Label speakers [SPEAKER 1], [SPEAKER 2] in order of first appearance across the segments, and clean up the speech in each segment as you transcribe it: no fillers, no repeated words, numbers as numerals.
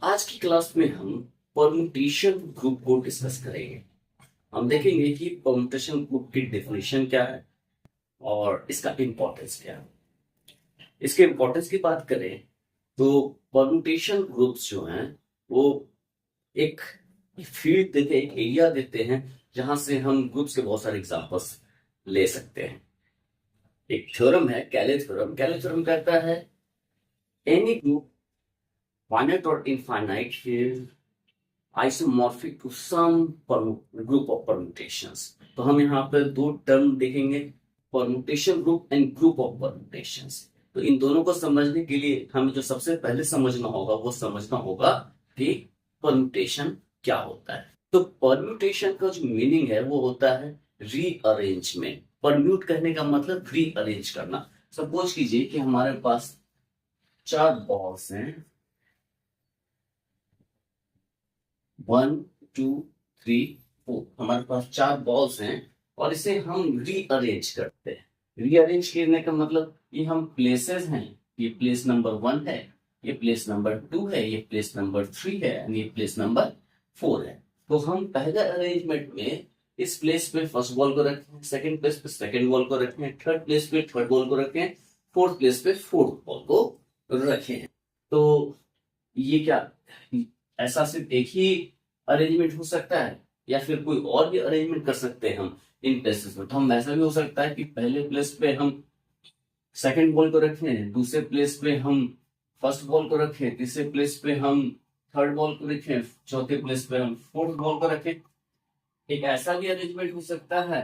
[SPEAKER 1] आज की क्लास में हम परम्यूटेशन ग्रुप को डिस्कस करेंगे। हम देखेंगे कि परम्यूटेशन ग्रुप की डेफिनेशन क्या है और इसका इंपॉर्टेंस क्या है। इसके इंपॉर्टेंस की बात करें तो परम्यूटेशन ग्रुप्स जो हैं वो एक फील्ड देते हैं, एक एरिया देते हैं जहां से हम ग्रुप्स के बहुत सारे एग्जांपल्स ले सकते हैं। एक थ्योरम है कैले थ्योरम। कैले थ्योरम कहता है एनी ग्रुप फाइनाइट और infinite is isomorphic to some group of permutations। तो हम यहाँ पर दो टर्म देखेंगे, permutation group and group of permutations. तो इन दोनों को समझने के लिए हमें जो सबसे पहले समझना होगा वो समझना होगा कि परम्यूटेशन क्या होता है। तो परम्यूटेशन का जो मीनिंग है वो होता है रीअरेंजमेंट। परम्यूट कहने का मतलब रीअरेंज करना। सपोज कीजिए कि हमारे पास चार बॉल्स हैं, 1 2 3 4। हमारे पास चार बॉल्स हैं और इसे हम रीअरेंज करते हैं। रीअरेंज करने का मतलब ये हम प्लेसेस हैं, ये प्लेस नंबर 1 है, ये प्लेस नंबर 2 है, ये प्लेस नंबर 3 है और ये प्लेस नंबर 4 है। तो हम पहले अरेंजमेंट में इस प्लेस पे फर्स्ट बॉल को रखें, सेकंड प्लेस पे सेकंड बॉल को रखें, थर्ड प्लेस पे थर्ड बॉल को रखें, फोर्थ प्लेस पे फोर्थ बॉल को रखें। तो ये क्या, ऐसा सिर्फ एक ही अरेंजमेंट हो सकता है या फिर कोई और भी अरेंजमेंट कर सकते हैं हम इन प्लेसेस में? तो हम ऐसा भी हो सकता है कि पहले प्लेस पे हम सेकंड बॉल को रखें, दूसरे प्लेस पे हम फर्स्ट बॉल को रखें, तीसरे प्लेस पे हम थर्ड बॉल को रखें, चौथे प्लेस पे हम फोर्थ बॉल को रखें। एक ऐसा भी अरेंजमेंट हो सकता है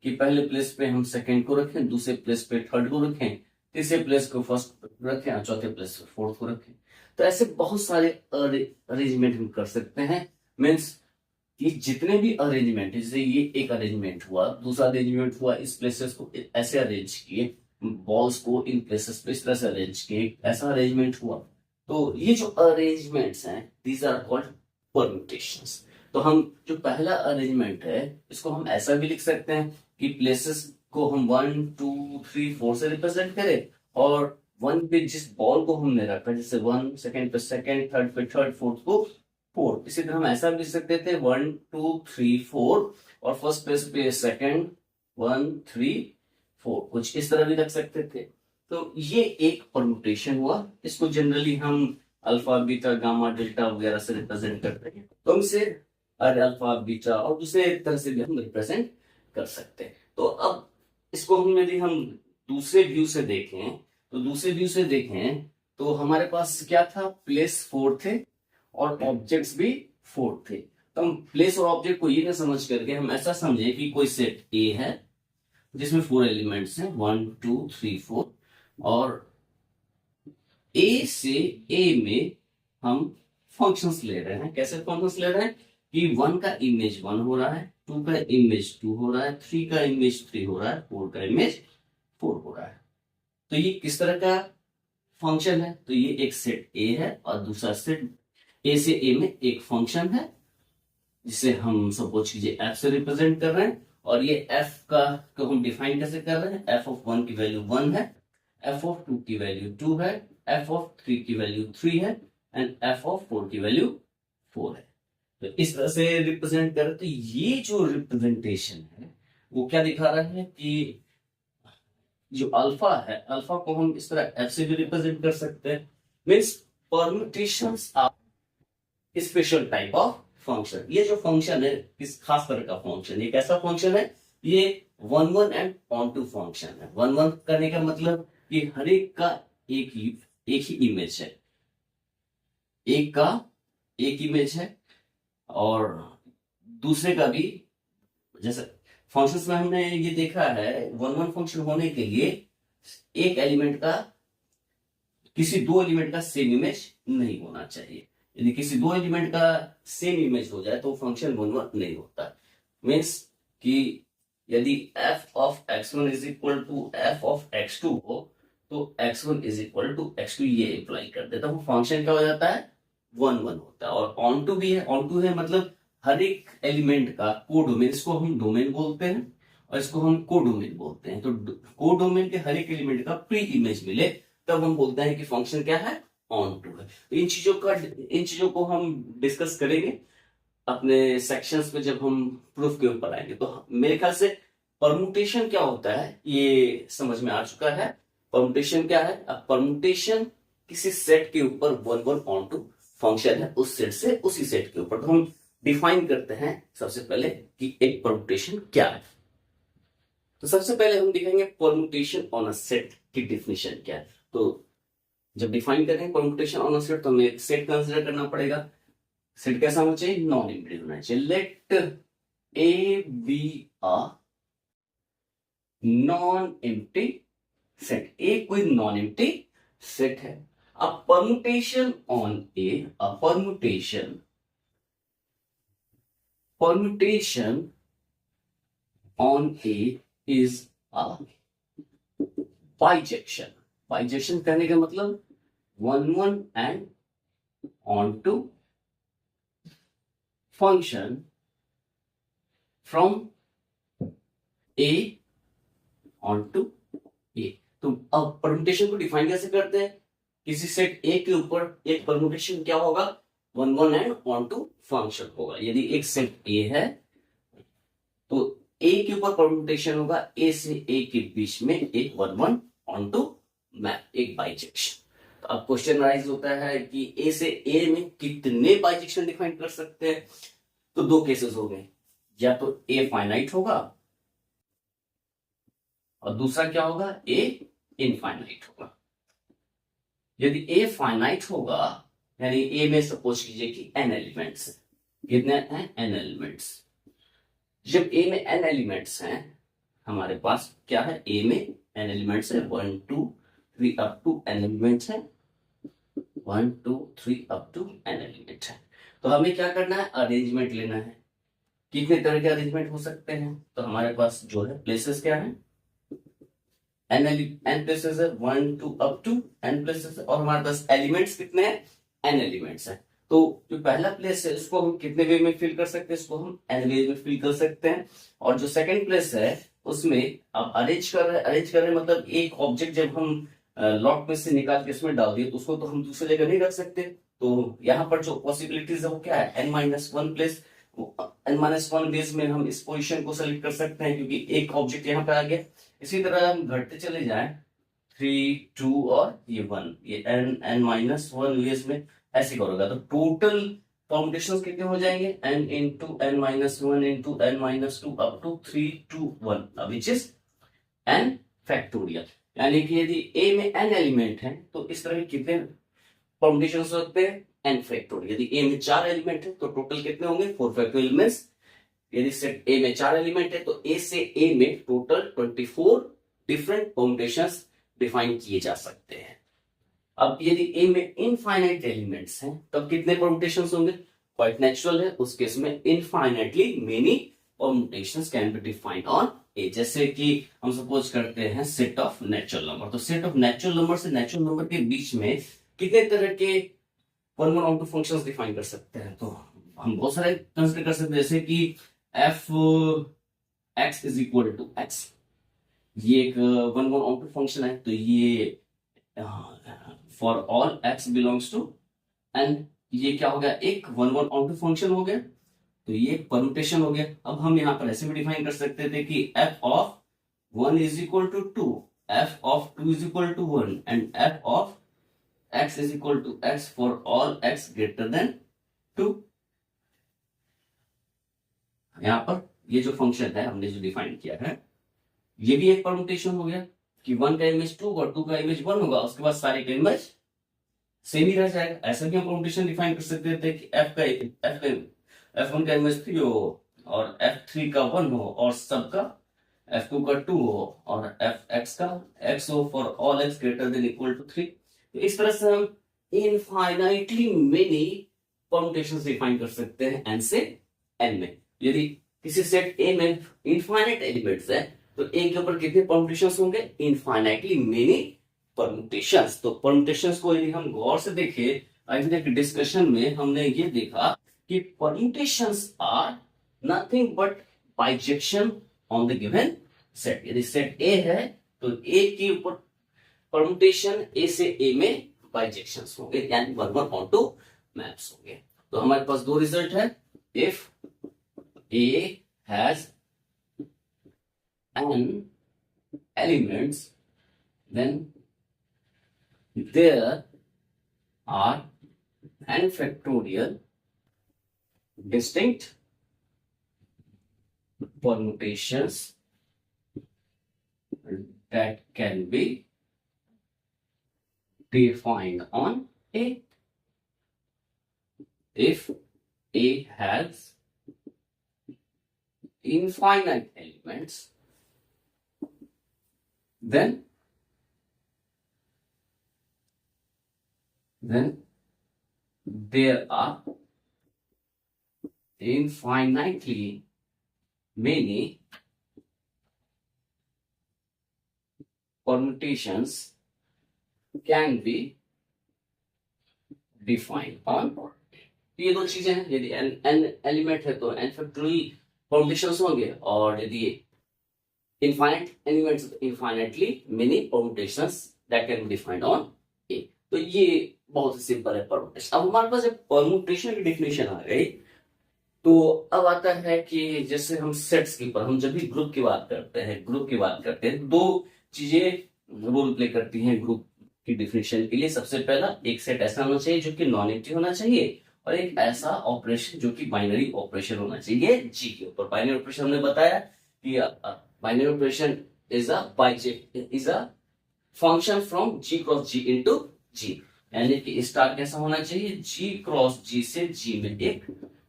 [SPEAKER 1] कि पहले प्लेस पे हम सेकंड को रखें, दूसरे प्लेस पे थर्ड को रखें, तीसरे प्लेस को फर्स्ट रखें और चौथे प्लेस पे फोर्थ को रखें। तो ऐसे बहुत सारे अरेंजमेंट हम कर सकते हैं। मीन्स कि जितने भी अरेंजमेंट, जैसे ये एक अरेंजमेंट हुआ, दूसरा अरेंजमेंट हुआ, इस प्लेसेस को ऐसे अरेंज किए, बॉल्स को इन प्लेसेस पे इस तरह से अरेंज किए, ऐसा अरेंजमेंट हुआ। तो ये जो अरेंजमेंट्स हैं दीज आर कॉल्ड परम्यूटेशंस। तो हम जो पहला अरेंजमेंट है इसको हम ऐसा भी लिख सकते हैं कि प्लेसेस को हम 1 2 3 4 से रिप्रेजेंट करें और वन पे जिस बॉल को हमने रखा, जैसे 1, सेकंड पे सेकंड, थर्ड पे थर्ड, फोर्थ को फोर्थ। इसी तरह हम ऐसा भी लिख सकते थे 1 2 3 4 और फर्स्ट प्लेस पे सेकंड 1 3 4, कुछ इस तरह भी रख सकते थे। तो ये एक परम्यूटेशन हुआ। इसको जनरली हम अल्फा बीटा गामा डेल्टा वगैरह से रिप्रेजेंट करते हैं। तो हम इसे अल्फा बीटा और दूसरे तरह से भी हम रिप्रेजेंट कर सकते हैं। तो अब इसको हम यदि हम दूसरे व्यू से देखें तो हमारे पास क्या था, प्लेस 4 थे और ऑब्जेक्ट्स भी 4 थे। तो हम प्लेस और ऑब्जेक्ट को ये ना समझ करके हम ऐसा समझे कि कोई सेट ए है जिसमें 4 एलिमेंट्स हैं, 1 2 3 4, और ए से ए में हम फंक्शंस ले रहे हैं। कैसे फंक्शंस ले रहे हैं कि 1 का इमेज 1 हो रहा है, 2 का इमेज 2 हो रहा है, 3 का इमेज 3 हो रहा है, 4 का इमेज 4 हो रहा है। तो ये किस तरह का फंक्शन है? तो ये एक सेट ए है और दूसरा सेट ए से ए में एक फंक्शन है जिसे हम सपोज कीजिए एफ से रिप्रेजेंट कर रहे हैं। और ये एफ का को हम डिफाइन कैसे कर रहे हैं? एफ ऑफ 1 की वैल्यू 1 है, एफ ऑफ 2 की वैल्यू 2 है, एफ ऑफ 3 की वैल्यू 3 है एंड एफ ऑफ 4 की वैल्यू 4 है। तो इस तरह से रिप्रेजेंट कर रहे हैं। तो ये जो रिप्रेजेंटेशन है वो क्या दिखा रहा है कि जो अल्फा है, अल्फा को हम इस तरह एफ से भी रिप्रेजेंट कर सकते हैं। Means permutations are special type of function. ये जो फंक्शन है किस खास तरह का फंक्शन, ये कैसा फंक्शन है? ये 1 1 एंड ऑन टू फंक्शन है। 1 1 करने का मतलब कि हर एक का एक ही इमेज है, एक का एक इमेज है और दूसरे का भी। जैसे फंक्शंस में हमने ये देखा है 1 1 फंक्शन होने के लिए एक एलिमेंट का किसी दो एलिमेंट का सेम इमेज नहीं होना चाहिए। यदि किसी दो एलिमेंट का सेम इमेज हो जाए तो फंक्शन 1 1 नहीं होता। मीन्स कि यदि f of x1 is equal to f of x2 हो तो x1 is equal to x2 ये इंप्लाई कर देता है, वो फंक्शन क्या हो जाता है? 1 1 होता है। और ऑन टू भी है, ऑन टू है मतलब हर एक एलिमेंट का कोडोमेन, इसको हम डोमेन बोलते हैं और इसको हम कोडोमेन बोलते हैं। तो कोडोमेन के हर एक एलिमेंट का प्री इमेज मिले तब हम बोलते हैं कि फंक्शन क्या है? ऑन टू है। तो इन चीजों को हम डिस्कस करेंगे अपने सेक्शंस में जब हम प्रूफ के ऊपर आएंगे। तो मेरे ख्याल से परमुटेशन क्या होता है ये समझ में आ चुका है। परमुटेशन क्या है? अब परमुटेशन किसी सेट के ऊपर one one onto function है, उस सेट से उसी सेट के ऊपर। तो हम डिफाइन करते हैं सबसे पहले कि एक परमुटेशन क्या है। तो सबसे पहले हम दिखाएंगे परमुटेशन ऑन अ सेट की डिफिनेशन क्या है। तो जब डिफाइन करें परमुटेशन ऑन अ सेट तो हमें सेट कंसीडर करना पड़ेगा। सेट कैसा होना चाहिए? नॉन एम्प्टी होना चाहिए। Let A be a non empty set. A कोई नॉन एम्प्टी सेट है। A permutation on A, a permutation on A is a bijection. Bijection कहने का मतलब one one and onto function from A onto A. तो अब permutation को define कैसे करते हैं? किसी सेट ए के ऊपर एक परमुटेशन क्या होगा? One one and onto function होगा। यदि एक सेट ए है तो ए के ऊपर परमुटेशन होगा ए से ए के बीच में एक one one onto map, एक बाइजेक्शन। तो अब क्वेश्चन राइज होता है कि ए से ए में कितने बाइजेक्शन डिफाइन कर सकते हैं? तो दो केसेस हो गए, या तो ए फाइनाइट होगा और दूसरा क्या होगा? ए इनफाइनाइट होगा। यदि ए फाइनाइट होगा यानी ए में सपोज कीजिए कि n एलिमेंट्स हैं। कितने हैं? n elements. जब ए में n एलिमेंट्स हैं, हमारे पास क्या है? ए में n एलिमेंट्स है, 1 2 3 अप टू n एलिमेंट्स है, 1 2 3 अप टू n एलिमेंट है। तो हमें क्या करना है? अरेंजमेंट लेना है। कितने तरह के अरेंजमेंट हो सकते हैं? तो हमारे पास जो है प्लेसेस क्या है? n प्लेसेस है, 1 2 अप टू n प्लेसेस है। और हमारे पास एलिमेंट्स कितने हैं? n एलिमेंट्स है। तो जो पहला प्लेस है उसको हम कितने वे में फिल कर सकते हैं? इसको हम n वे में फिल कर सकते हैं। और जो सेकंड प्लेस है उसमें अब अरेंज कर रहे हैं मतलब एक ऑब्जेक्ट जब हम लॉट में से निकाल के उसमें डाल दिए तो उसको तो हम दूसरी जगह नहीं रख सकते। तो यहाँ पर जो पॉसिबिलिटीज है वो क्या है? n-1 प्लेस n-1 बेस में हम इस पोजीशन को सेलेक्ट कर सकते हैं क्योंकि एक ऑब्जेक्ट यहाँ पे आ गया। इसी तरह हम घटते चले जाएं 3 2 और ये 1, ये n-1 वेज में ऐसे करोगे तो टोटल परमुटेशंस कितने हो जाएंगे? n into n-1 into n-2 up to 3 to 1 which is n factorial. यानी कि यदि a में n एलिमेंट है तो इस तरह के कितने परमुटेशंस हो सकते हैं? n factorial. यदि a में 4 एलिमेंट है तो टोटल कितने होंगे? 4 फैक्टोरियल मींस यदि सेट A में 4 एलिमेंट है तो A से A में टोटल 24 डिफरेंट परमुटेशंस डिफाइन किए जा सकते हैं। अब यदि A में इनफाइनाइट एलिमेंट्स हैं तब कितने परमुटेशंस होंगे? क्वाइट नेचुरल है, उस केस में infinitely many permutations can be defined on A। जैसे कि हम सपोज करते हैं सेट ऑफ नेचुरल नंबर, तो सेट ऑफ नेचुरल नंबर से नेचुरल नंबर के बीच में कितने तरह के one one onto functions define कर सकते हैं? तो हम बहुत सारे कंसीडर कर सकते हैं जैसे कि f x is equal to x, ये एक one one onto function है। तो ये for all x belongs to N, ये क्या हो गया? एक one one onto function हो गया। तो ये एक परमुटेशन हो गया। अब हम यहाँ पर ऐसे भी डिफाइन कर सकते थे कि f of 1 is equal to 2, f of 2 is equal to 1 and f of x is equal to x for all x greater than 2। यहां पर ये जो फंक्शन है हमने जो डिफाइन किया है ये भी एक परमुटेशन हो गया कि 1 का इमेज 2 और 2 का इमेज 1 होगा, उसके बाद सारे का इमेज सेम ही रह जाएगा। ऐसा भी हम परमुटेशन डिफाइन कर सकते थे कि f1 का इमेज 3 हो और f3 का 1 हो और सबका f2 का 2 हो और fx का x हो for all x greater than equal to 3। इस तरह से हम इनफाइनाइटली मेनी परमुटेशंस डिफाइन कर सकते हैं n से n में। यदि किसी सेट A में इनफाइनाइट एलिमेंट्स है तो A के ऊपर कितने परमुटेशंस होंगे? Infinitely many permutations. तो परमुटेशंस को यदि हम गौर से देखें, अभी तक डिस्कशन में हमने ये देखा कि permutations are nothing but bijection on the given set. यदि सेट A है तो A के ऊपर परमुटेशन A से A में बाइजेक्शंस होंगे, यानी 1/1 मैप्स होंगे। तो हमारे पास दो रिजल्ट है, if A has n elements then there are n factorial distinct permutations that can be defined on A. If A has infinite elements, then there are infinitely many permutations can be defined on। ये दो चीजें हैं, यदि n element है तो n factorial permutations होंगे, और यदि infinite elements infinitely many permutations that can be defined on A. तो ये बहुत सिंपल है परमुटेशन। अब हमारे पास जब परमुटेशन की डेफिनेशन आ गई, तो अब आता है कि जैसे हम सेट्स के ऊपर, हम जब भी ग्रुप की बात करते हैं, दो चीजें रोल प्ले करती हैं ग्रुप की डेफिनेशन के लिए। सबसे पहला, एक सेट ऐसा होना चाहिए जो कि नॉन एम्प्टी होना चाहिए, और एक ऐसा ऑपरेशन जो कि बाइनरी ऑपरेशन होना चाहिए जी के ऊपर। बाइनरी ऑपरेशन हमने बताया कि binary operation is a function from G cross G into G, यानी कि स्टार कैसा होना चाहिए, जी क्रॉस जी से जी में एक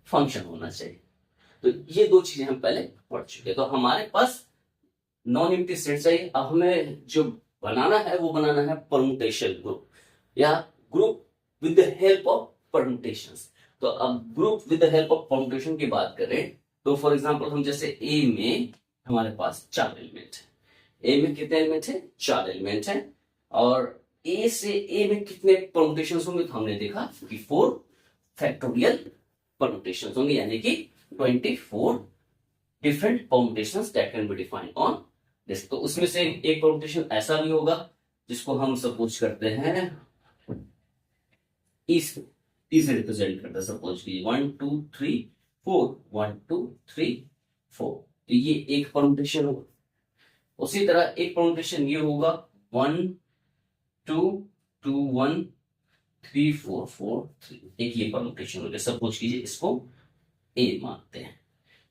[SPEAKER 1] फंक्शन होना चाहिए। तो ये दो चीजें हम पहले पढ़ चुके हैं। तो हमारे पास नॉन एम्प्टी सेट चाहिए। अब हमें जो बनाना है वो बनाना है परमुटेशन ग्रुप, या group with the help of permutations. तो अब group with the help of permutation की बात करें तो फॉर एग्जांपल हम जैसे ए में हमारे पास 4 एलिमेंट है। ए में कितने एलिमेंट है, 4 एलिमेंट है, और ए से ए में कितने परमुटेशंस होंगे, तो हमने देखा कि 4 फैक्टोरियल परमुटेशंस होंगे, यानी कि 24 different permutations that can be defined on this. तो उसमें से एक परमुटेशन ऐसा भी होगा जिसको हम सपोज करते हैं इस से रिप्रेजेंट करते हैं। सपोज कीजिए 1 2 3 4, 1 2 3 4, तो ये एक परमुटेशन होगा। उसी तरह एक परमुटेशन ये होगा 1 2 2 1 3 4 4 3, एक ये परमुटेशन होगा। सपोज कीजिए इसको ए मानते हैं।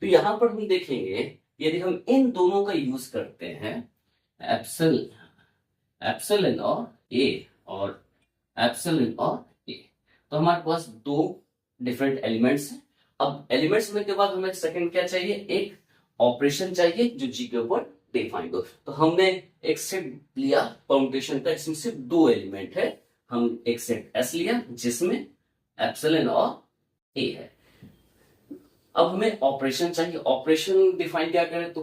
[SPEAKER 1] तो यहां पर हम देखेंगे यदि हम इन दोनों का यूज करते हैं, एप्सिलॉन और ए और एप्सिलॉन और ए, तो हमारे पास दो डिफरेंट एलिमेंट्स हैं। अब एलिमेंट्स होने के बाद हमें सेकंड क्या चाहिए, एक ऑपरेशन चाहिए जो जी के ऊपर डिफाइंड हो। तो हमने एक सेट लिया परमुटेशन का, इसमें सिर्फ 2 एलिमेंट है। हम एक सेट एस लिया जिसमें एप्सिलॉन और ए है। अब हमें ऑपरेशन चाहिए। ऑपरेशन डिफाइन क्या करें, तो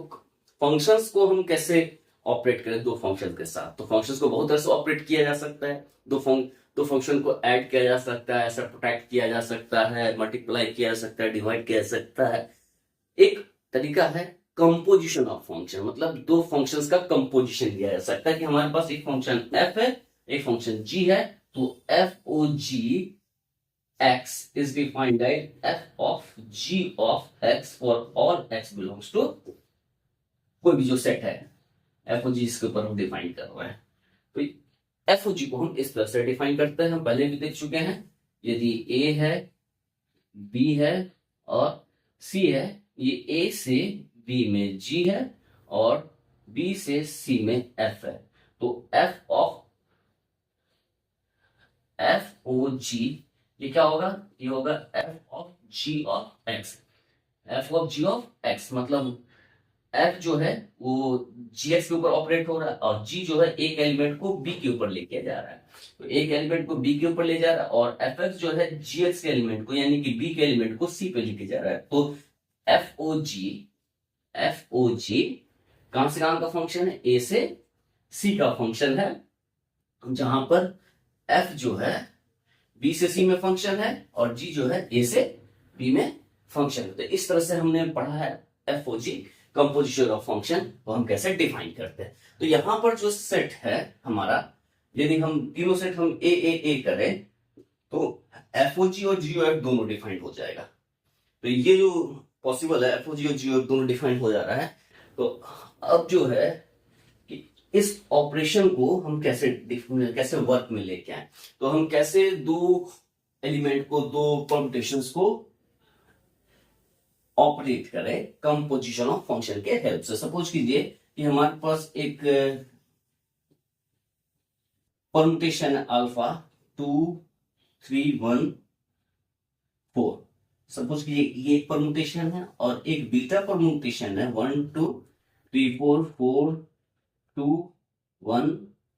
[SPEAKER 1] फंक्शंस को हम कैसे ऑपरेट करें दो फंक्शन के साथ। तो फंक्शंस को बहुत तरह से ऑपरेट किया जा सकता है। दो फंक्शन को ऐड किया जा सकता है, सब्ट्रैक्ट किया जा सकता है, मल्टीप्लाई किया जा सकता है, डिवाइड किया जा सकता है। एक तरीका है कंपोजिशन ऑफ फंक्शन, मतलब दो फंक्शंस का कंपोजिशन दिया जा सकता है कि हमारे पास एक फंक्शन f है, एक फंक्शन g है, तो f o g x is defined as f of g of x for all x belongs to कोई भी जो सेट है f o g इसके ऊपर हम डिफाइन कर रहे हैं। तो f o g को हम इस तरह से डिफाइन करते हैं, हम पहले भी देख चुके हैं। यदि a है, b है और c है, ये a से b में g है और b से c में f है, तो f o g ये क्या होगा, ये होगा f of g of x। f of g of x मतलब f जो है वो gx के ऊपर ऑपरेट हो रहा है, और g जो है एक एलिमेंट को b के ऊपर लेके जा रहा है। तो एक एलिमेंट को b के ऊपर ले जा रहा है, और fx जो है gx के एलिमेंट को यानी कि b के एलिमेंट को c पे लेके जा रहा है। तो f o g कहां से कहां का फंक्शन है, a से c का फंक्शन है, जहां पर f जो है b से c में फंक्शन है और g जो है a से b में फंक्शन है। तो इस तरह से हमने पढ़ा है f o g composition of function को हम कैसे डिफाइन करते हैं। तो यहां पर जो सेट है हमारा, यदि हम तीनों सेट हम ए करें तो एफओजी और जीओएफ दोनों डिफाइंड हो जाएगा। तो ये जो पॉसिबल है, एफओजी और जीओएफ दोनों डिफाइंड हो जा रहा है। तो अब जो है कि इस ऑपरेशन को हम कैसे वर्क में लेके आए, तो हम कैसे दो एलिमेंट को, दो परम्यूटेशंस को ऑपरेट करें कंपोजिशन ऑफ फंक्शन के हेल्प से। सपोज कीजिए कि हमारे पास एक परम्यूटेशन है अल्फा 2 3 1 4। सपोज कीजिए ये एक परम्यूटेशन है और एक बीटा परम्यूटेशन है 1 2 3 4 4 2 1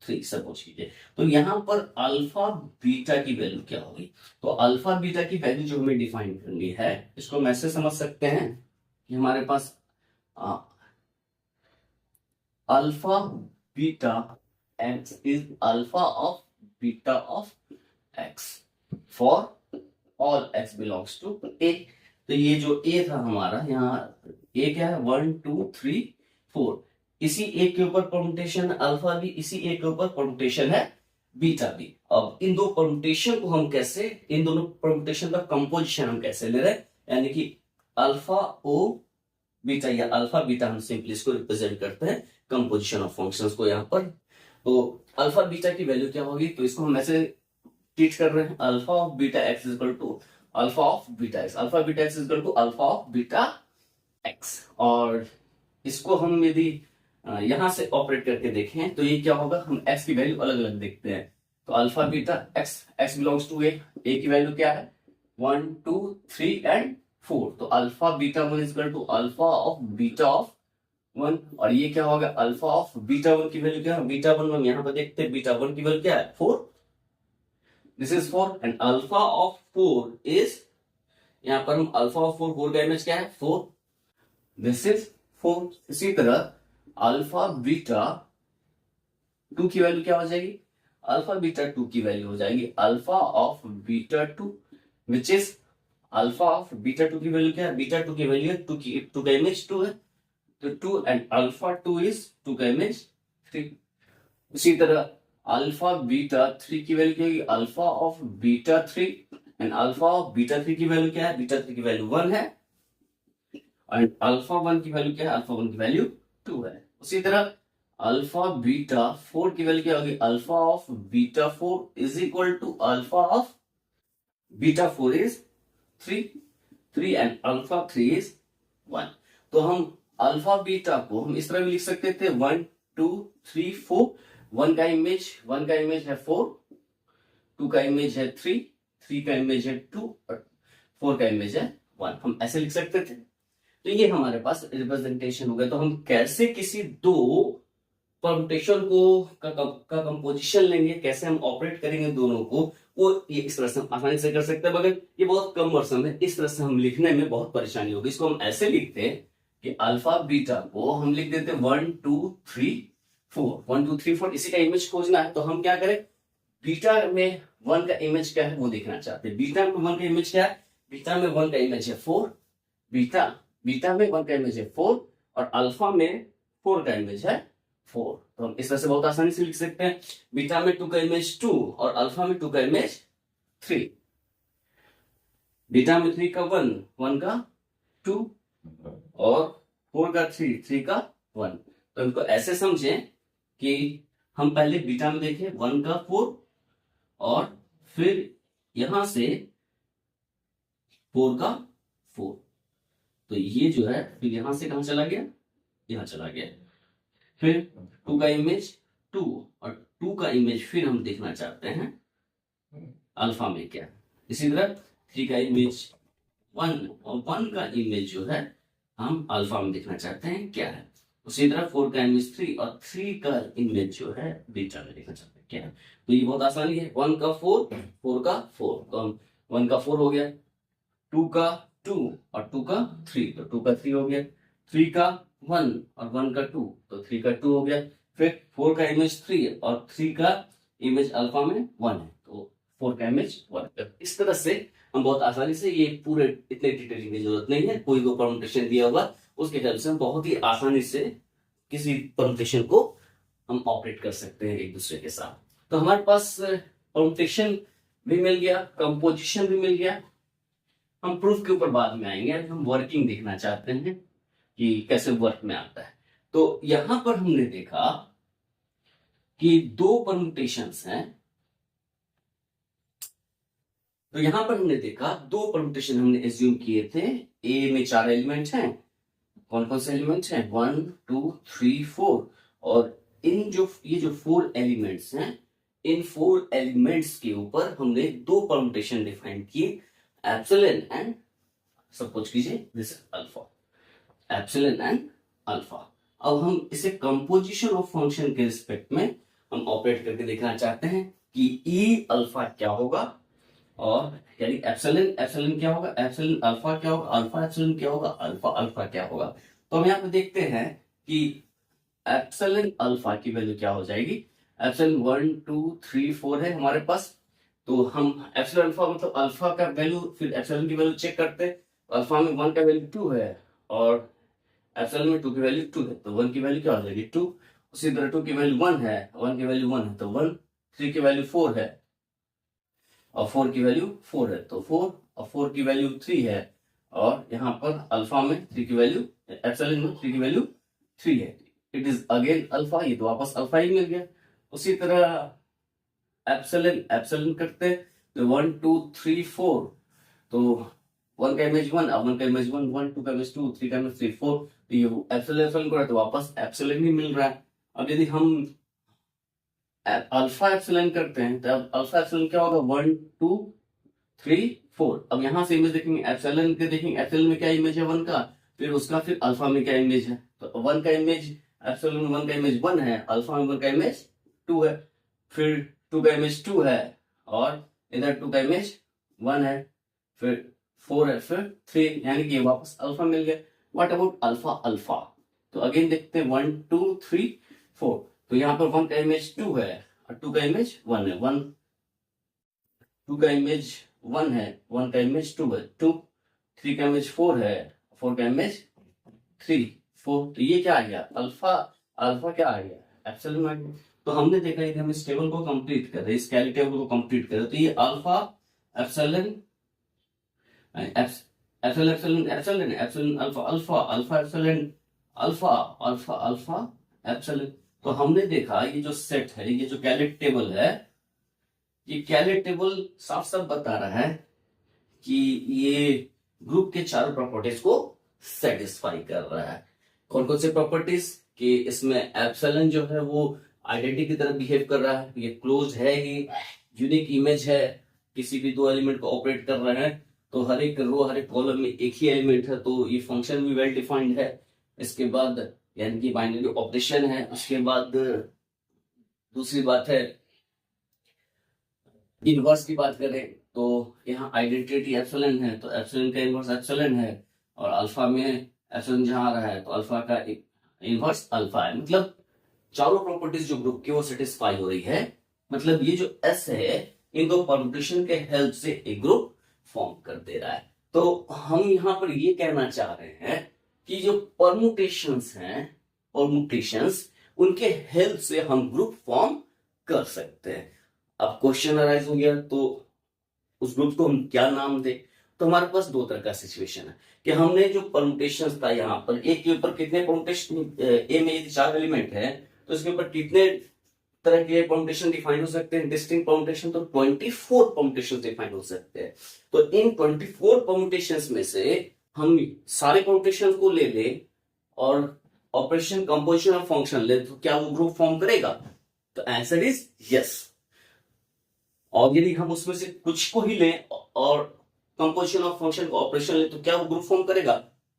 [SPEAKER 1] 3। सपोज कीजिए तो यहां पर अल्फा बीटा की वैल्यू क्या होगी, तो अल्फा बीटा की वैल्यू जो हमें डिफाइन करनी है, इसको हम ऐसे समझ सकते हैं कि हमारे पास alpha beta x is alpha of beta of x for all x belongs to A. तो ये जो ए था हमारा, यहाँ ए क्या है 1 2 3 4, इसी ए के ऊपर परम्यूटेशन अल्फा भी, इसी ए के ऊपर परम्यूटेशन है बीटा भी। अब इन दो परम्यूटेशन को हम कैसे, इन दोनों परम्यूटेशन का कंपोजिशन हम कैसे ले रहे हैं, यानी कि अल्फा ओ बीटा या अल्फा बीटा, हम सिंपली इसको रिप्रेजेंट करते हैं कंपोजिशन ऑफ फंक्शंस को यहाँ पर। तो अल्फा बीटा की वैल्यू क्या होगी, तो इसको हम ऐसे ट्रीट कर रहे हैं, alpha of beta x is equal to alpha of beta x, alpha beta x is equal to alpha of beta x. और इसको हम यदि यहां से ऑपरेट करके देखें तो ये क्या होगा, हम एक्स की वैल्यू अलग अलग देखते हैं। तो alpha beta x belongs to A की वैल्यू क्या है 1 2 3 एंड 4। तो alpha beta 1 is equal to alpha of beta of 1, और ये क्या होगा अल्फा ऑफ बीटा 1 की वैल्यू क्या है, बीटा 1 हम यहां पर देखते हैं, बीटा 1 की वैल्यू क्या है 4, this is 4, and alpha of 4 is, यहां पर हम अल्फा ऑफ 4 का इमेज क्या है 4, दिस इज 4। इसी तरह अल्फा बीटा 2 की वैल्यू क्या हो जाएगी, अल्फा बीटा 2 की वैल्यू हो जाएगी alpha of beta 2 which is alpha of beta 2 की वैल्यू क्या है, बीटा 2 की वैल्यू है 2 का इमेज 2 है, तो 2 एंड अल्फा 2 इज 2 का इमेज 3। इसी तरह अल्फा बीटा 3 की वैल्यू क्या होगी, alpha of beta 3, and alpha of beta 3 की वैल्यू क्या है, बीटा 3 की वैल्यू 1 है, एंड अल्फा 1 की वैल्यू क्या है, अल्फा 1 की वैल्यू 2 है। उसी तरह अल्फा बीटा 4 की वैल्यू क्या होगी, alpha of beta 4 is equal to alpha of beta 4 is 3 and alpha 3 is 1। तो हम अल्फा बीटा को हम इस तरह भी लिख सकते थे 1 2 3 4, 1 का इमेज है 4, 2 का इमेज है 3 का इमेज है 2 और 4 का इमेज है 1, हम ऐसे लिख सकते थे। तो ये हमारे पास रिप्रेजेंटेशन हो गया। तो हम कैसे किसी दो परम्यूटेशन को का कंपोजिशन लेंगे, कैसे हम ऑपरेट करेंगे दोनों को, वो ये इस तरह से हम आसानी से कर सकते हैं, मगर ये बहुत कम वर्सन है, इस तरह से हम लिखने में बहुत परेशानी होगी। इसको हम ऐसे लिखते हैं कि अल्फा बीटा को हम लिख देते हैं 1 2 3 4, 1 2 3 4, इसी का इमेज खोजना है। तो हम क्या करें, बीटा में 1 का इमेज क्या है वो देखना चाहते हैं। बीटा में 1 का इमेज क्या है, बीटा में 1 का इमेज है 4, बीटा में 1 का इमेज है 4 और अल्फा में 4 का इमेज है 4। तो हम इस तरह से बहुत आसानी से लिख सकते हैं, बीटा में 2 का इमेज 2 और अल्फा में 2 का इमेज 3, बीटा में 3 का 1 का 2 और 4 का 3 का 1। तो इनको ऐसे समझें कि हम पहले बीटा में देखें 1 का 4 और फिर यहां से 4 का 4। तो ये जो है फिर यहां से कहां चला गया, यहां चला गया। फिर 2 का इमेज 2 और 2 का इमेज फिर हम देखना चाहते हैं अल्फा में क्या। इसी तरह 3 का इमेज 1 और 1 का इमेज जो है हम अल्फा में देखना चाहते हैं क्या है। उसी तरह 4 का इमेज 3 और 3 का इमेज जो है बीटा में देखना चाहते हैं क्या है। तो ये बहुत आसानी है, 1 का 4 4 का 4, तो हम 1 का 4 हो गया, 2 का 2 और 2 का 3, तो 2 का 3 हो गया, 3 का 1 और 1 का 2, तो 3 का 2 हो गया। फिर 4 का इमेज 3 और 3 का इमेज अल्फा में 1 है, तो 4 का इमेज 1। इस तरह से हम बहुत आसानी से, ये पूरे इतने डिटेलिंग की जरूरत नहीं है, कोई दो परम्यूटेशन दिया हुआ उसके हेल्प से हम बहुत ही आसानी से किसी परम्यूटेशन को हम ऑपरेट कर सकते हैं एक दूसरे के साथ। तो हमारे पास परमुटेशन भी मिल गया, कंपोजिशन भी मिल गया। हम प्रूफ के ऊपर बाद में आएंगे, हम वर्किंग देखना चाहते हैं कि कैसे वर्क में आता है। तो यहां पर हमने देखा कि दो परमुटेशंस हैं। तो यहां पर हमने देखा दो परमुटेशन हमने एज्यूम किए थे। ए में 4 एलिमेंट हैं। कौन कौन से एलिमेंट हैं? 1 2 3 4। और ये जो 4 एलिमेंट्स हैं, इन 4 एलिमेंट्स के ऊपर हमने दो परमुटेशन डिफाइन किए, एप्सिलॉन एंड, सपोज कीजिए this alpha, epsilon and alpha. अब हम इसे कंपोजिशन ऑफ फंक्शन के रिस्पेक्ट में हम ऑपरेट करके देखना चाहते हैं कि ई अल्फा क्या होगा, और यानी एप्सिलॉन एप्सिलॉन क्या होगा, एप्सिलॉन अल्फा क्या होगा, अल्फा एप्सिलॉन क्या होगा, अल्फा अल्फा क्या होगा। तो हम यहाँ पे देखते हैं कि एप्सिलॉन अल्फा की वैल्यू क्या हो जाएगी। एप्सिलॉन 1 2 3 4 है हमारे पास। तो हम एप्सिलॉन अल्फा मतलब अल्फा का वैल्यू, फिर एप्सिलॉन की वैल्यू चेक करते हैं। अल्फा में 1 का वैल्यू 2 है और एप्सिलॉन में 2 की वैल्यू 2 है, तो 1 की वैल्यू क्या हो जाएगी 2। उसी तरह 2 की वैल्यू 1 है, 1 की वैल्यू 1 है तो 1, 3 की वैल्यू 4 है और 4 की वैल्यू 4 है तो 4, और 4 की वैल्यू 3 है, और यहाँ पर अल्फा में 3 की वैल्यू, एप्सिलॉन में 3 की वैल्यू 3 है। इट इज अगेन अल्फा, ये तो वापस अल्फा ही मिल गया। उसी तरह एप्सिलॉन एप्सिलॉन करते हैं तो 1 2 3 4, तो 1 का इमेज 1, अब 1 का इमेज 1, 1 2 का इमेज 2, 3 का इमेज 3 4, तो ये एप्सिलॉन एप्सिलॉन कर रहा है तो वापस एप्सिलॉन ही मिल रहा है। अब यदि हम अल्फा एप्सिलॉन करते हैं तो अब अल्फा एप्सिलॉन क्या होगा, 1 2 3 4। अब यहां से इमेज देखेंगे, एप्सिलॉन के देखेंगे, एप्सिलॉन में क्या इमेज है 1 का, फिर उसका फिर अल्फा में क्या इमेज है, तो 1 का इमेज, एप्सिलॉन में 1 का इमेज 1 है, अल्फा में 1 का इमेज 2 है, फिर 2 का इमेज 2 है और इधर 2 का इमेज 1 है, फिर 4 है, फिर 3, यानी कि वापस अल्फा मिल गया। What about alpha alpha? तो अगेन देखते हैं 1 2 3 4। तो यहाँ पर 1 का इमेज 2 है और 2 का इमेज 1 है, 2 का इमेज 1 है, 1 का इमेज 2 है, 2, 3 का इमेज 4 है, 4 का इमेज 3 4। तो ये क्या आ गया, अल्फा अल्फा क्या आ गया, एप्सिलॉन आ गया। तो हमने देखा है कि हम इस टेबल को कंप्लीट कर रहे हैं, इस कैली टेबल को कंप्लीट कर रहे हैं, तो ये alpha epsilon epsilon epsilon epsilon epsilon alpha alpha alpha epsilon alpha alpha alpha epsilon. तो हमने देखा ये जो सेट है, ये जो कैली टेबल है, ये कैली टेबल साफ साफ बता रहा है कि ये ग्रुप के चारों प्रॉपर्टीज को सेटिस्फाई कर रहा है। कौन कौन से प्रॉपर्टीज? कि इसमें एप्सिलॉन जो है वो आइडेंटिटी की तरह बिहेव कर रहा है, ये क्लोज है ही, यूनिक इमेज है, किसी भी दो एलिमेंट को ऑपरेट कर रहे हैं तो हर एक रो हर एक कॉलम में एक ही एलिमेंट है, तो ये फंक्शन भी वेल डिफाइंड है। इसके बाद यानी कि बाइनरी ऑपरेशन है। उसके बाद दूसरी बात है, इनवर्स की बात करें तो यहाँ आइडेंटिटी एप्सिलॉन है तो एप्सिलॉन का इनवर्स एप्सिलॉन है, और अल्फा में एप्सिलॉन जहां आ रहा है तो अल्फा का इनवर्स अल्फा है। मतलब चारों प्रॉपर्टीज जो ग्रुप की वो सेटिस्फाई हो रही है। मतलब ये जो एस है इन दो परमुटेशन के हेल्प से एक ग्रुप फॉर्म कर दे रहा है। तो हम यहाँ पर ये कहना चाह रहे हैं कि जो परमुटेशंस हैं, परमुटेशंस, उनके हेल्प से हम ग्रुप फॉर्म कर सकते हैं। अब क्वेश्चन अराइज हो गया तो उस ग्रुप को हम क्या नाम दें? तो हमारे पास दो तरह का सिचुएशन है कि हमने जो परमुटेशंस था, यहाँ पर एक के ऊपर कितने परमुटेशन, ए में यदि 4 एलिमेंट है तो इसके ऊपर कितने तरह के परमुटेशन डिफाइन हो सकते हैं, डिस्टिंक्ट परमुटेशन, तो 24 परमुटेशन डिफाइन हो सकते हैं। तो इन 24 परमुटेशंस में से हम सारे परमुटेशन को ले लें और ऑपरेशन कंपोजिशन ऑफ फंक्शन ले, तो क्या वो ग्रुप फॉर्म करेगा? तो आंसर इज यस। और यदि हम उसमें से कुछ को ही लें और कंपोजिशन ऑफ फंक्शन को ऑपरेशन ले, तो क्या वो ग्रुप फॉर्म करेगा?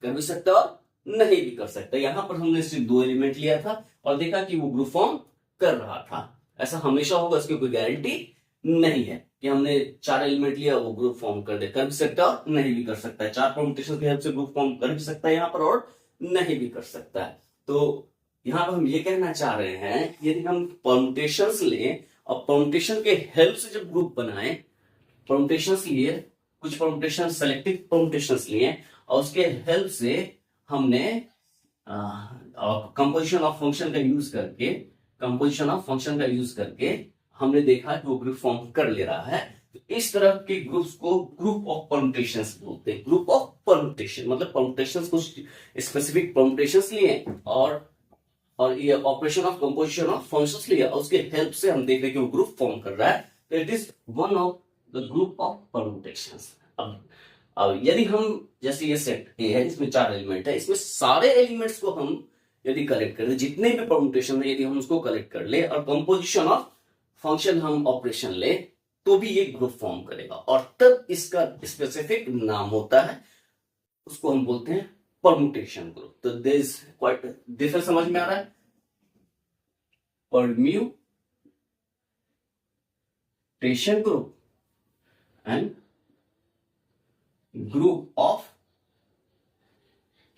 [SPEAKER 1] कर भी सकता और नहीं भी कर सकता। यहां पर हमने सिर्फ 2 एलिमेंट लिया था और देखा कि वो ग्रुप फॉर्म कर रहा था। ऐसा हमेशा होगा, इसकी कोई गारंटी नहीं है कि हमने 4 एलिमेंट लिया वो ग्रुप फॉर्म कर दे। कर भी सकता और नहीं भी कर सकता है। 4 परमुटेशन की हेल्प से ग्रुप फॉर्म कर भी सकता है यहाँ पर और नहीं भी कर सकता है। तो यहाँ पर हम ये कहना चाह रहे हैं यदि हम परमुटेशंस लें और परमुटेशन के हेल्प से जब ग्रुप बनाए, परमुटेशंस लिए, कुछ परमुटेशन सेलेक्टिव परमुटेशंस लिए और उसके हेल्प से हमने कंपोजिशन ऑफ फंक्शन का यूज करके, कंपोजिशन ऑफ फंक्शन का यूज करके हमने देखा कि वो ग्रुप फॉर्म कर ले रहा है। तो इस तरह के ग्रुप्स को ग्रुप ऑफ परम्यूटेशंस बोलते हैं। ग्रुप ऑफ परम्यूटेशन मतलब परम्यूटेशंस, कुछ स्पेसिफिक परम्यूटेशंस लिए और ये operation of composition of functions लिया, उसके हेल्प से हम देख रहे कि वो ग्रुप फॉर्म कर रहा है। तो it is one of the group of permutations. अब यदि हम, जैसे ये सेट ए है, इसमें 4 एलिमेंट है, इसमें सारे एलिमेंट्स को हम यदि कलेक्ट कर ले, जितने भी परम्यूटेशन है यदि हम उसको कलेक्ट कर ले और कंपोजिशन ऑफ फंक्शन हम ऑपरेशन ले, तो भी ये ग्रुप फॉर्म करेगा। और तब इसका स्पेसिफिक नाम होता है, उसको हम बोलते हैं परम्यूटेशन ग्रुप। तो दिस क्वाइट डिफरेंस समझ में आ रहा है? Permutation group and group of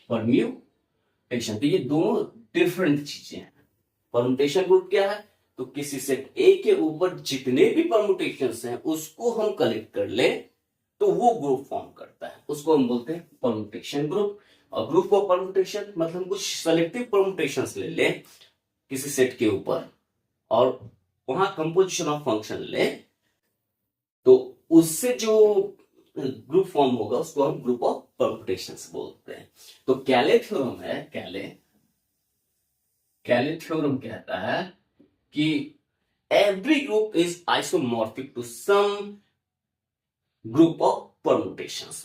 [SPEAKER 1] permutation, तो ये दोनों डिफरेंट चीजें हैं। परम्यूटेशन ग्रुप क्या है? तो किसी सेट ए के ऊपर जितने भी परम्यूटेशंस हैं उसको हम कलेक्ट कर ले तो वो ग्रुप फॉर्म करता है, उसको हम बोलते हैं परम्यूटेशन ग्रुप। और ग्रुप ऑफ परम्यूटेशन मतलब हम कुछ सेलेक्टिव परम्यूटेशंस ले ले किसी सेट के ऊपर और वहां कंपोजिशन ऑफ फंक्शन ले, तो उससे जो ग्रुप फॉर्म होगा उसको हम ग्रुप ऑफ परम्यूटेशंस बोलते हैं। तो कैले थ्योरम है, कैले थ्योरम कहता है कि every group is isomorphic to some group of permutations।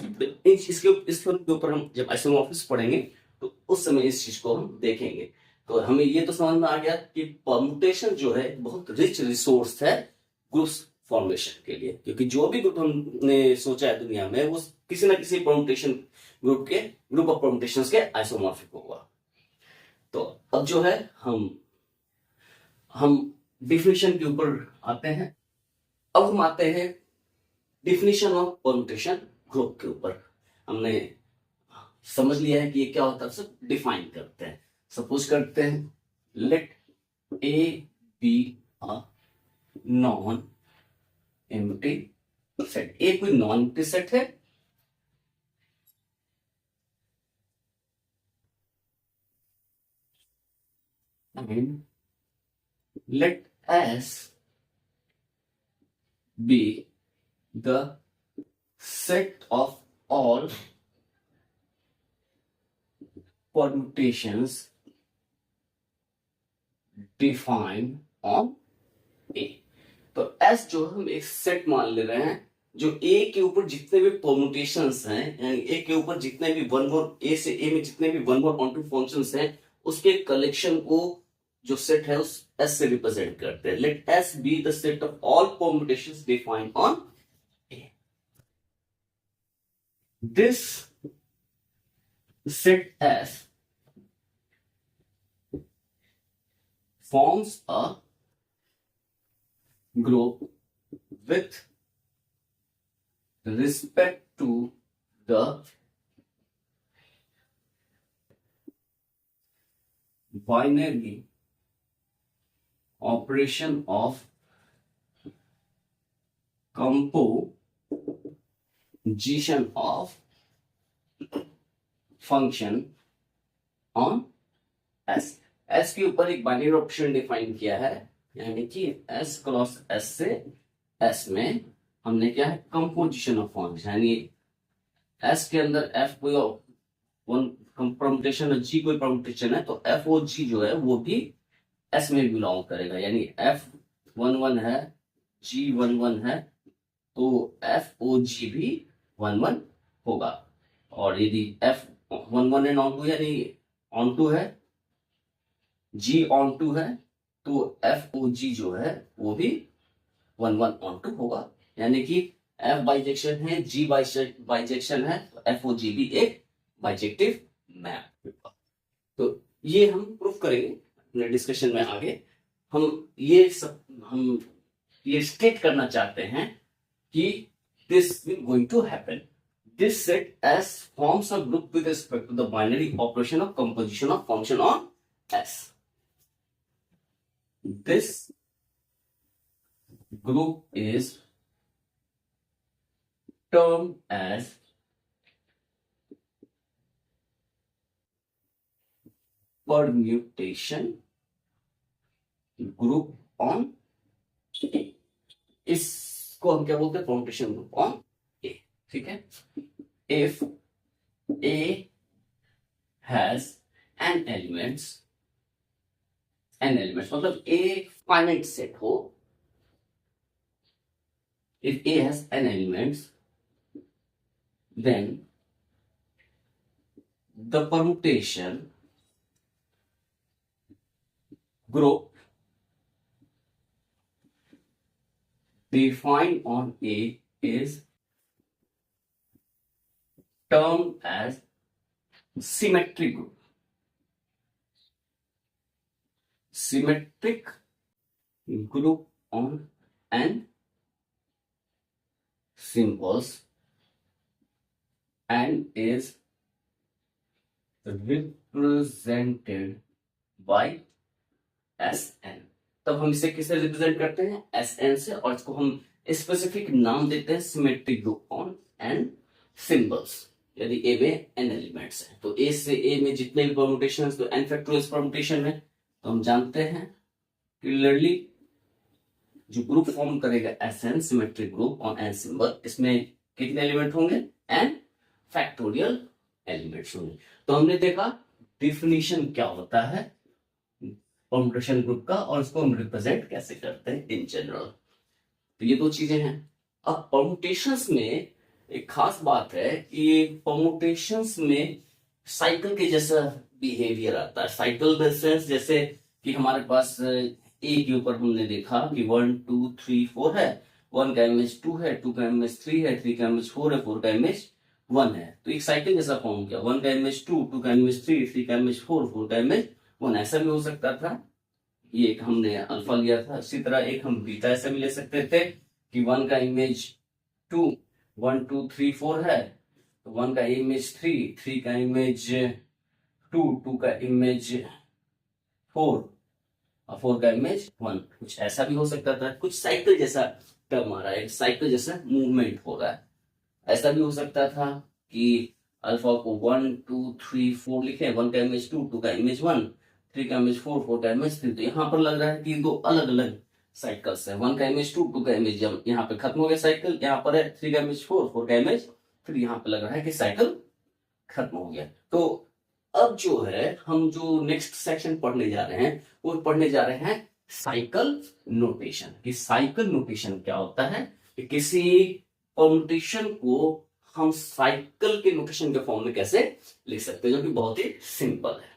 [SPEAKER 1] इस थ्योरम के ऊपर हम जब आइसोमॉर्फिज्म पढ़ेंगे तो उस समय इस चीज को हम देखेंगे। तो हमें ये तो समझ में आ गया कि परम्यूटेशन जो है बहुत रिच रिसोर्स है ग्रुप्स फॉर्मेशन के लिए, क्योंकि जो भी ग्रुप हमने सोचा है दुनिया में वो किसी ना किसी परम्यूटेशन ग्रुप ऑफ परम्यूटेशंस के आइसोमॉर्फिक होगा। तो अब जो है हम डिफिनेशन के ऊपर आते हैं। अब हम आते हैं डिफिनेशन ऑफ परम्यूटेशन ग्रुप के ऊपर। हमने समझ लिया है कि ये क्या होता है, सब डिफाइन करते हैं। सपोज करते हैं let A be a non empty set. A कोई नॉन एम्प्टी सेट है, and let S be the set of all permutations defined on A। तो S जो हम एक सेट मान ले रहे हैं जो A के ऊपर जितने भी परम्यूटेशंस हैं, यानी A के ऊपर जितने भी वन मोर A से A में जितने भी one more onto functions हैं उसके कलेक्शन को जो सेट है उस S से रिप्रेजेंट करते हैं। Let S be the set of all permutations defined on this set S forms a group with respect to the binary operation of composition of function on S। S के ऊपर एक binary operation define किया है, यानी कि S cross S से S में हमने क्या है कंपोजिशन ऑफ फंक्शन, यानी S के अंदर F कोई वन परम्यूटेशन है, G कोई परम्यूटेशन है, तो F और G जो है वो भी S में बिलोंग करेगा। यानी F11 है, G11 है, तो FOG भी 11 होगा। और यदि F11 एंड ऑन टू यानी ऑन टू है, G ऑन टू है, तो FOG जो है वो भी 11 ऑन टू होगा। यानी कि F बाइजेक्शन है, G बाइजेक्शन है, तो FOG भी एक बाइजेक्टिव मैप होगा। तो ये हम प्रूफ करेंगे अपने डिस्कशन में आगे। हम ये स्टेट करना चाहते हैं कि this will going to happen। This set S forms a group with respect to the binary operation of composition of function on S। This group is termed as permutation group on इसको हम क्या बोलते हैं, permutation group on ए। ठीक है, if A has an elements मतलब a finite set हो, if A has n elements, then the permutation group defined on A is termed as symmetric group. Symmetric group on n symbols and is represented by Sn। तब हम इसे किससे represent करते हैं, Sn से, और इसको हम स्पेसिफिक नाम देते हैं symmetric group on n symbols. यदि A में n एलिमेंट्स हैं तो A से A में जितने भी परमुटेशन तो n फैक्टोरियल परमुटेशन है, तो हम जानते हैं क्लियरली जो ग्रुप फॉर्म करेगा Sn symmetric group on n symbol, इसमें कितने एलिमेंट होंगे, n फैक्टोरियल एलिमेंट्स होंगे। तो हमने देखा डिफिनीशन क्या होता है परमुटेशन ग्रुप का और इसको हम रिप्रेजेंट कैसे करते हैं इन जनरल। तो ये दो चीजें हैं। अब परमुटेशंस में एक खास बात है कि परमुटेशंस में साइकिल के जैसा बिहेवियर आता है। साइकिल द सेंस जैसे कि हमारे पास ए के ऊपर हमने देखा कि 1 2 3 4 है, 1 का इमेज 2 है, 2 का इमेज 3 है, 3 का इमेज 4 है, 4 का इमेज 1 है। तो एक साइकिल जैसा फॉर्म किया, 1 का इमेज 2, 2 का इमेज 3, 3 का इमेज 4, 4 का इमेज 1। ऐसा भी हो सकता था, ये एक हमने अल्फा लिया था। इसी तरह एक हम बीटा ऐसा भी ले सकते थे कि 1 का इमेज 2, 1 2 3 4 है, तो 1 का इमेज 3, 3 का इमेज 2, 2 का इमेज 4 और 4 का इमेज 1। कुछ ऐसा भी हो सकता था, कुछ साइकिल जैसा टर्म आ रहा है, साइकिल जैसा मूवमेंट हो रहा है। ऐसा भी हो सकता था कि अल्फा को 1 2 3 4 लिखे, 1 का इमेज 2, 2 का इमेज 1, 3 का इमेज 4, 4 का इमेज 3। तो यहाँ पर लग रहा है कि दो अलग अलग साइकिल्स है। 1 का इमेज 2, 2 का इमेज यहाँ पे खत्म हो गया साइकिल, यहाँ पर है 3 का इमेज 4, 4 का इमेज, फिर यहाँ पे लग रहा है कि साइकिल खत्म हो गया। तो अब जो है हम जो नेक्स्ट सेक्शन पढ़ने जा रहे हैं वो पढ़ने जा रहे हैं साइकिल नोटेशन। कि साइकिल नोटेशन क्या होता है, कि किसी परमुटेशन को हम साइकिल के नोटेशन के फॉर्म में कैसे लिख सकते हैं, जो कि बहुत ही सिंपल है।